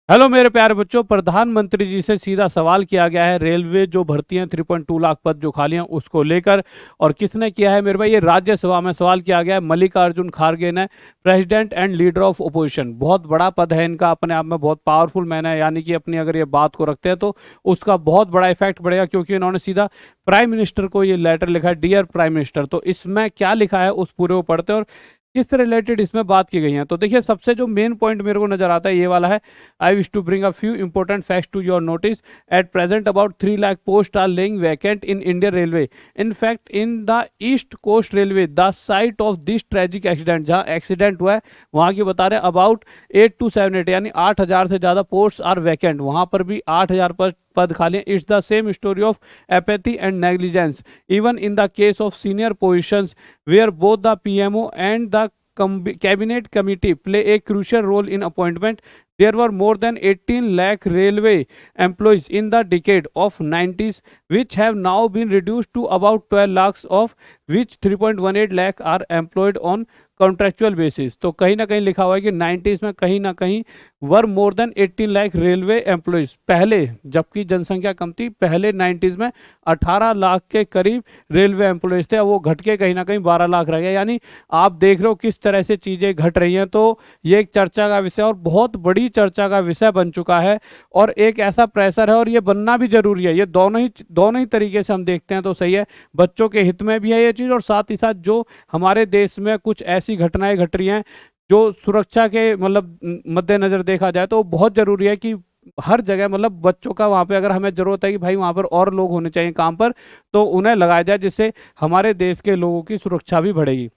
Hello मेरे प्यारे बच्चों, प्रधानमंत्री जी से सीधा सवाल किया गया है रेलवे जो भर्ती हैं 3.2 लाख पद जो खाली हैं उसको लेकर। और किसने किया है मेरे भाई? ये राज्यसभा में सवाल किया गया है। मल्लिकार्जुन खारगे ने, president and leader of opposition. बहुत बड़ा पद है इनका, अपने आप में बहुत पावरफुल मैन है, यानी कि अपनी अगर ये बात को रखते हैं तो उसका बहुत बड़ा इफेक्ट पड़ेगा, क्योंकि इन्होंने सीधा प्राइम मिनिस्टर को ये लेटर लिखा है, डियर प्राइम मिनिस्टर। तो इसमें क्या लिखा है उस पूरे को पढ़ते हैं और किस रिलेटेड इसमें बात की गई है। तो देखिए, सबसे जो मेन पॉइंट मेरे को नजर आता है ये वाला है। I wish to bring a few important facts to your notice. At present about 3 lakh post are lying vacant in Indian railway. In fact in the east coast railway the site of this tragic accident, जहां accident हुआ है वहां की बता रहे हैं, about 8 to 7 यानी 8,000 से ज्यादा पोस्ट आर वैकेंट। वहां पर भी 8,000 पद खाली हैं। It's the same story of apathy and negligence even in the case of senior positions where both the PMO and the cabinet committee play a crucial role in appointment. There were more than 18 lakh railway employees in the decade of 90s, which have now been reduced to about 12 lakhs, of which 3.18 lakh are employed on contractual basis. तो कहीं ना कहीं लिखा हुआ है कि 90s में कहीं ना कहीं were more than 18 lakh railway employees पहले, जबकि जनसंख्या कम थी पहले 90s में 18 लाख के करीब रेलवे एम्प्लॉयज थे। अब वो घट के कहीं ना कहीं 12 लाख रह गया। यानी आप देख रहे हो किस तरह से चीज़ें घट रही हैं। तो ये एक चर्चा का विषय और बहुत बड़ी चर्चा का विषय बन चुका है, और एक ऐसा प्रेशर है और ये बनना भी जरूरी है। ये दोनों ही तरीके से हम देखते हैं तो सही है। बच्चों के हित में भी है ये चीज़, और साथ ही साथ जो हमारे देश में कुछ ऐसी घटनाएं घट रही हैं जो सुरक्षा के मतलब मद्देनजर देखा जाए तो बहुत जरूरी है कि हर जगह मतलब बच्चों का वहाँ पे अगर हमें जरूरत है कि भाई वहाँ पर और लोग होने चाहिए काम पर, तो उन्हें लगाया जाए, जिससे हमारे देश के लोगों की सुरक्षा भी बढ़ेगी।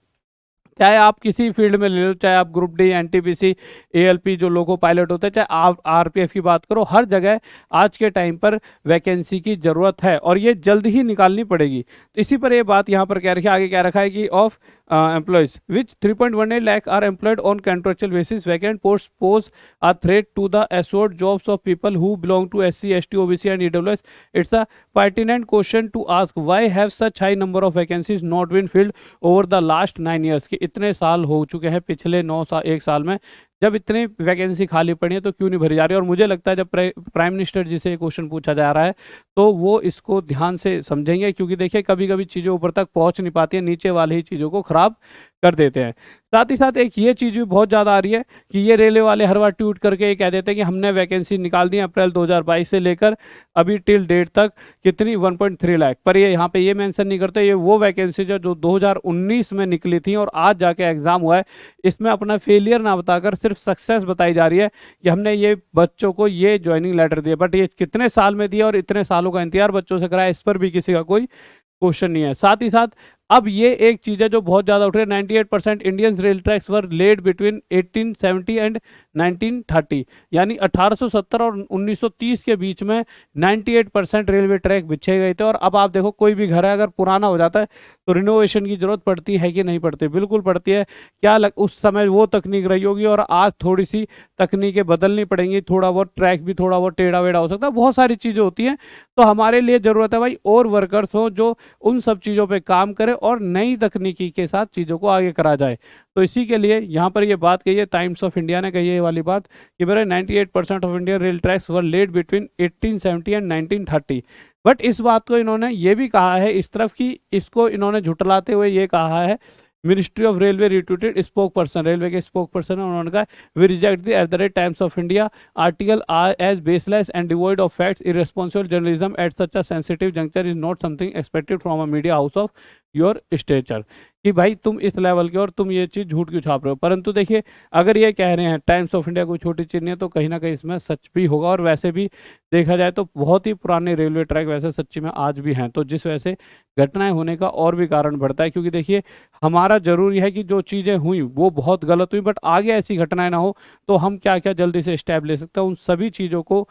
चाहे आप किसी फील्ड में ले लो, चाहे आप ग्रुप डी, एनटीपीसी, एएलपी जो लोको पायलट होते हैं, चाहे आप आरपीएफ की बात करो, हर जगह आज के टाइम पर वैकेंसी की जरूरत है और ये जल्द ही निकालनी पड़ेगी। तो इसी पर ये बात यहाँ पर कह रखी है, आगे क्या रखा है कि of employees which 3.18 lakh are employed on contractual basis. Vacant posts pose a threat to the assured jobs of people who belong to SC, ST, OBC and EWS. It's a pertinent question to ask why have such high number of vacancies not been filled over the last 9 years। कि इतने साल हो चुके हैं, पिछले 9 साल 1 साल में जब इतनी वैकेंसी खाली पड़ी है तो क्यों नहीं भरी जा रही। और मुझे लगता है जब प्राइम मिनिस्टर जी से ये क्वेश्चन पूछा जा रहा है तो वो इसको ध्यान से समझेंगे, क्योंकि देखिए कभी कभी चीज़ें ऊपर तक पहुंच नहीं पाती है, नीचे वाले ही चीज़ों को खराब कर देते हैं। साथ ही साथ एक ये चीज़ भी बहुत ज़्यादा आ रही है कि ये रेलवे वाले हर बार ट्वीट करके ये कह देते हैं कि हमने वैकेंसी निकाल दी अप्रैल 2022 से लेकर अभी टिल डेट तक कितनी 1.3 लाख, पर ये यहाँ पे ये मेंशन नहीं करते ये वो वैकेंसी जो 2019 में निकली थी और आज जाके एग्जाम हुआ है, इसमें अपना फेलियर ना बताकर सिर्फ सक्सेस बताई जा रही है कि हमने ये बच्चों को ये ज्वाइनिंग लेटर दिया। बट ये कितने साल में दिया और इतने सालों का इंतजार बच्चों से कराया, इस पर भी किसी का कोई क्वेश्चन नहीं है। साथ ही साथ अब ये एक चीज है जो बहुत ज्यादा उठ रही है, 98% Indian rail tracks were laid between 1870 and 1930, यानी 1870 और 1930 के बीच में 98% रेलवे ट्रैक बिछे गए थे। और अब आप देखो कोई भी घर है अगर पुराना हो जाता है तो रिनोवेशन की जरूरत पड़ती है कि नहीं पड़ती? बिल्कुल पड़ती है। उस समय वो तकनीक रही होगी और आज थोड़ी सी तकनीकें बदलनी पड़ेंगी, थोड़ा बहुत ट्रैक भी थोड़ा बहुत टेढ़ा वेढ़ा हो सकता है, बहुत सारी चीज़ें होती हैं। तो हमारे लिए ज़रूरत है भाई और वर्कर्स हो जो उन सब चीज़ों पे काम करें और नई तकनीकी के साथ चीज़ों को आगे करा जाए। तो इसी के लिए यहाँ पर ये बात कही है, टाइम्स ऑफ इंडिया ने कही है ये वाली बात कि मेरे 98% of Indian rail tracks were laid between 1870 and 1930। But इस बात को इन्होंने ये भी कहा है इस तरफ कि इसको इन्होंने झुटलाते हुए ये कहा है, ministry of railway retweeted spokesperson, railway के स्पोक पर्सन है, उन्होंने कहा we reject the at the rate Times of India article are as baseless and devoid of facts, irresponsible journalism at such a sensitive juncture is not something expected from a media house of your stature. कि भाई तुम इस level के और तुम ये चीज़ झूठ क्यों छाप रहे हो। परंतु देखिए अगर ये कह रहे हैं टाइम्स ऑफ इंडिया कोई छोटी चीज़ नहीं है तो कहीं ना कहीं इसमें सच भी होगा। और वैसे भी देखा जाए तो बहुत ही पुराने रेलवे ट्रैक वैसे सच्ची में आज भी हैं, तो जिस वजह से घटनाएं होने का और भी कारण बढ़ता है। क्योंकि देखिए हमारा जरूरी है कि जो चीज़ें हुई वो बहुत गलत हुई, बट आगे ऐसी घटनाएं ना हो तो हम क्या क्या जल्दी से स्टेप ले सकते हैं, उन सभी चीज़ों को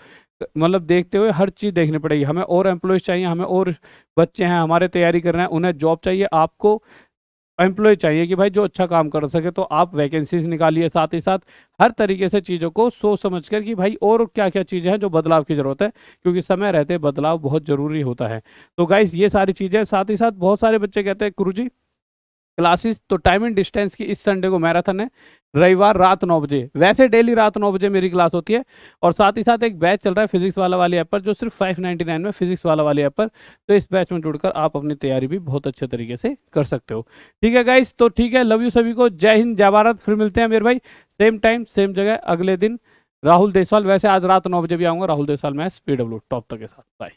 मतलब देखते हुए हर चीज़ देखनी पड़ेगी। हमें और एम्प्लॉयज़ चाहिए, हमें और बच्चे हैं हमारे तैयारी कर रहे हैं उन्हें जॉब चाहिए, आपको एम्प्लॉय चाहिए कि भाई जो अच्छा काम कर सके, तो आप वैकेंसीज निकालिए। साथ ही साथ हर तरीके से चीज़ों को सोच समझ कर कि भाई और क्या क्या चीज़ें हैं जो बदलाव की ज़रूरत है, क्योंकि समय रहते बदलाव बहुत ज़रूरी होता है। तो गाइस ये सारी चीज़ें, साथ ही साथ बहुत सारे बच्चे कहते हैं गुरुजी क्लासेस तो टाइम एंड डिस्टेंस की इस संडे को मैराथन है, रविवार रात 9 बजे। वैसे डेली रात 9 बजे मेरी क्लास होती है। और साथ ही साथ एक बैच चल रहा है फिजिक्स वाला वाली ऐप पर, जो सिर्फ 599 में, फिजिक्स वाला वाली ऐप पर। तो इस बैच में जुड़कर आप अपनी तैयारी भी बहुत अच्छे तरीके से कर सकते हो। ठीक है गाइस, तो ठीक है, लव यू सभी को, जय हिंद जय भारत। फिर मिलते हैं मेरे भाई सेम टाइम सेम जगह अगले दिन। राहुल देसवाल, वैसे आज रात 9 बजे भी आऊंगा, Rahul Deswal maths PW top तक के साथ। बाय।